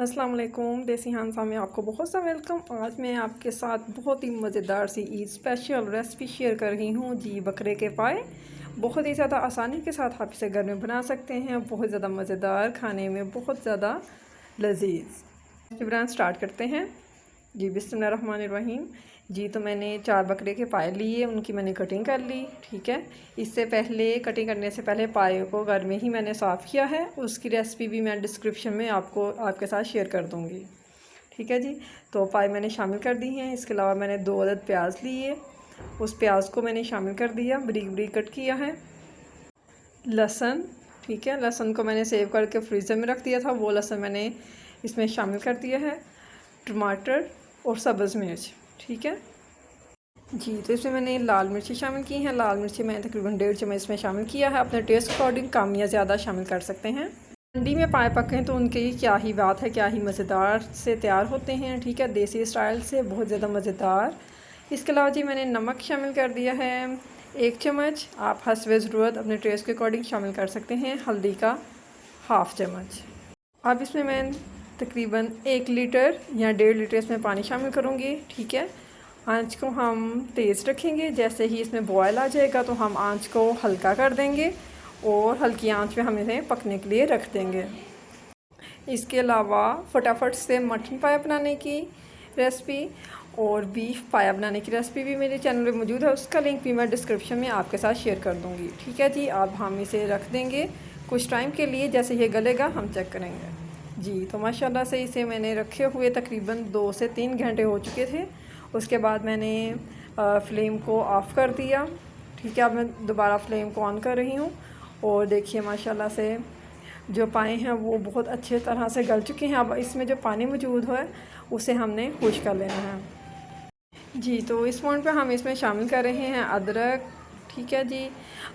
अस्सलाम वालेकुम। देसी हांसा में आपको बहुत सा वेलकम। आज मैं आपके साथ बहुत ही मज़ेदार सी ईद स्पेशल रेसिपी शेयर कर रही हूँ जी, बकरे के पाए। बहुत ही ज़्यादा आसानी के साथ आप इसे घर में बना सकते हैं। बहुत ज़्यादा मज़ेदार, खाने में बहुत ज़्यादा लजीज। बनाना स्टार्ट करते हैं जी। बिस्मिल्लाहिर्रहमानिर्रहीम जी। तो मैंने 4 बकरे के पाए लिए, उनकी मैंने कटिंग कर ली। ठीक है, इससे पहले कटिंग करने से पहले पाए को घर में ही मैंने साफ़ किया है। उसकी रेसिपी भी मैं डिस्क्रिप्शन में आपके साथ शेयर कर दूँगी। ठीक है जी। तो पाए मैंने शामिल कर दी हैं। इसके अलावा मैंने 2 अदद प्याज लिए, उस प्याज को मैंने शामिल कर दिया, बारीक बारीक कट किया है। लहसुन, ठीक है, लहसुन को मैंने सेव करके फ्रीज़र में रख दिया था, वो लहसुन मैंने इसमें शामिल कर दिया है। टमाटर और सब्ज़ मिर्च, ठीक है जी। तो इसमें मैंने लाल मिर्ची शामिल की हैं। लाल मिर्ची मैंने तकरीबन 1.5 चम्मच इसमें शामिल किया है। अपने टेस्ट अकॉर्डिंग कम या ज़्यादा शामिल कर सकते हैं। ठंडी में पाए पकें तो उनकी क्या ही बात है, क्या ही मज़ेदार से तैयार होते हैं। ठीक है, देसी स्टाइल से बहुत ज़्यादा मज़ेदार। इसके अलावा जी मैंने नमक शामिल कर दिया है 1 चम्मच। आप हस्बे ज़रूरत अपने टेस्ट के अकॉर्डिंग शामिल कर सकते हैं। हल्दी का 1/2 चम्मच। अब इसमें मैं तकरीबन 1 लीटर या 1.5 लीटर इसमें पानी शामिल करूँगी। ठीक है, आंच को हम तेज़ रखेंगे। जैसे ही इसमें बॉयल आ जाएगा तो हम आंच को हल्का कर देंगे और हल्की आंच में हम इन्हें पकने के लिए रख देंगे। इसके अलावा फटाफट से मटन पाया बनाने की रेसिपी और बीफ पाया बनाने की रेसिपी भी मेरे चैनल पे मौजूद है। उसका लिंक भी मैं डिस्क्रिप्शन में आपके साथ शेयर कर दूँगी। ठीक है जी। अब हम इसे रख देंगे कुछ टाइम के लिए। जैसे ये गलेगा हम चेक करेंगे जी। तो माशाल्लाह से इसे मैंने रखे हुए तकरीबन 2 से 3 घंटे हो चुके थे। उसके बाद मैंने फ्लेम को ऑफ़ कर दिया। ठीक है, अब मैं दोबारा फ्लेम को ऑन कर रही हूँ और देखिए माशाल्लाह से जो पाए हैं वो बहुत अच्छे तरह से गल चुके हैं। अब इसमें जो पानी मौजूद है उसे हमने खुश कर लेना है जी। तो इस पॉइंट पे हम इसमें शामिल कर रहे हैं अदरक। ठीक है जी,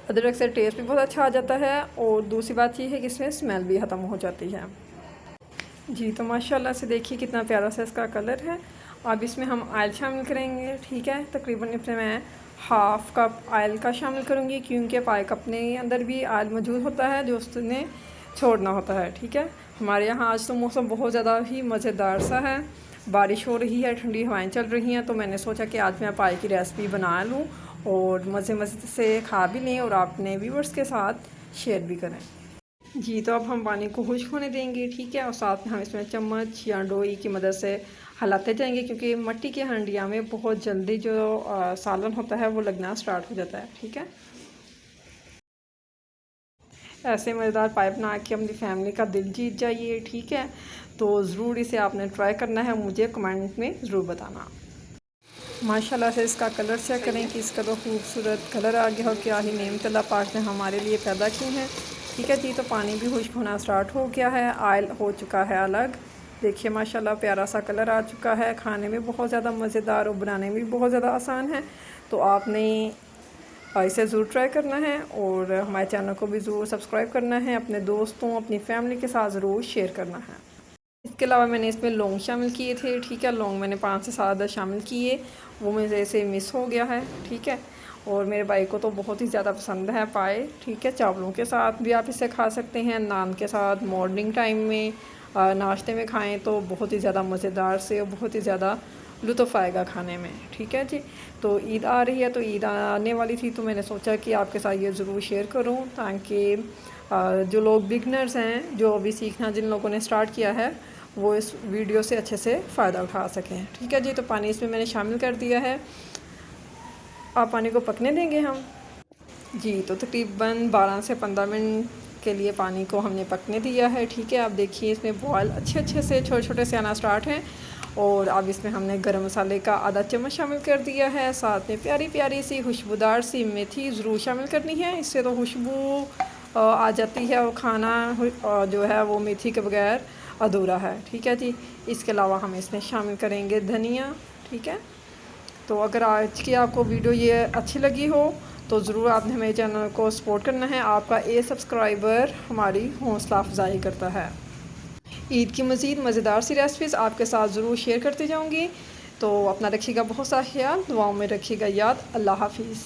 अदरक से टेस्ट भी बहुत अच्छा आ जाता है और दूसरी बात ये है कि इसमें स्मेल भी ख़त्म हो जाती है जी। तो माशाल्लाह से देखिए कितना प्यारा सा इसका कलर है। अब इसमें हम ऑयल शामिल करेंगे। ठीक है, तकरीबन इसमें मैं 1/2 कप ऑयल का शामिल करूँगी, क्योंकि पाए कपने अंदर भी ऑयल मौजूद होता है जो उसने छोड़ना होता है। ठीक है, हमारे यहाँ आज तो मौसम बहुत ज़्यादा ही मज़ेदार सा है। बारिश हो रही है, ठंडी हवाएं चल रही हैं, तो मैंने सोचा कि आज मैं पाए की रेसिपी बना लूँ और मज़े मज़े से खा भी लें और अपने व्यूअर्स के साथ शेयर भी करें जी। तो अब हम पानी को खुश्क होने देंगे। ठीक है, और साथ में हम इसमें चम्मच या डोई की मदद से हिलाते जाएंगे, क्योंकि मिट्टी की हांडिया में बहुत जल्दी जो सालन होता है वो लगना स्टार्ट हो जाता है। ठीक है, ऐसे मज़ेदार पाए बना के अपनी फैमिली का दिल जीत जाइए। ठीक है, तो ज़रूर इसे आपने ट्राई करना है, मुझे कमेंट में ज़रूर बताना। माशाल्लाह से इसका कलर चेक करें कि इसका तो खूबसूरत कलर आ गया हो। क्या ही नेमत अल्लाह पाक ने हमारे लिए पैदा की हैं। ठीक है जी। तो पानी भी खुश्क होना स्टार्ट हो गया है, ऑयल हो चुका है अलग। देखिए माशाल्लाह प्यारा सा कलर आ चुका है। खाने में बहुत ज़्यादा मज़ेदार और बनाने में भी बहुत ज़्यादा आसान है। तो आपने इसे ज़रूर ट्राई करना है और हमारे चैनल को भी ज़रूर सब्सक्राइब करना है। अपने दोस्तों, अपनी फैमिली के साथ ज़रूर शेयर करना है। इसके अलावा मैंने इसमें लौंग शामिल किए थे। ठीक है, लौंग मैंने 5 से 7 शामिल किए, वो मेरे से मिस हो गया है। ठीक है, और मेरे भाई को तो बहुत ही ज़्यादा पसंद है पाए। ठीक है, चावलों के साथ भी आप इसे खा सकते हैं, नान के साथ, मॉर्निंग टाइम में नाश्ते में खाएं तो बहुत ही ज़्यादा मज़ेदार से और बहुत ही ज़्यादा लुत्फ़ आएगा खाने में। ठीक है जी। तो ईद आ रही है, तो ईद आने वाली थी, तो मैंने सोचा कि आपके साथ ये ज़रूर शेयर करूं, ताकि जो लोग बिगनर्स हैं, जो अभी सीखना जिन लोगों ने स्टार्ट किया है, वो इस वीडियो से अच्छे से फ़ायदा उठा सकें। ठीक है जी। तो पानी इसमें मैंने शामिल कर दिया है। आप पानी को पकने देंगे हम जी। तो तकरीबन 12 से 15 मिनट के लिए पानी को हमने पकने दिया है। ठीक है, आप देखिए इसमें बॉयल अच्छे से छोटे छोटे से आना स्टार्ट है। और अब इसमें हमने गरम मसाले का आधा चम्मच शामिल कर दिया है। साथ में प्यारी प्यारी सी खुशबूदार सी मेथी ज़रूर शामिल करनी है, इससे तो खुशबू आ जाती है और खाना जो है वो मेथी के बगैर अधूरा है। ठीक है जी। इसके अलावा हम इसमें शामिल करेंगे धनिया। ठीक है, तो अगर आज की आपको वीडियो ये अच्छी लगी हो तो ज़रूर आपने मेरे चैनल को सपोर्ट करना है। आपका सब्सक्राइबर हमारी हौसला अफजाई करता है। ईद की मज़ीद मज़ेदार सी रेसिपीज़ आपके साथ ज़रूर शेयर करती जाऊँगी। तो अपना रखिएगा बहुत सा ख्याल, दुआओं में रखिएगा याद। अल्लाह हाफिज़।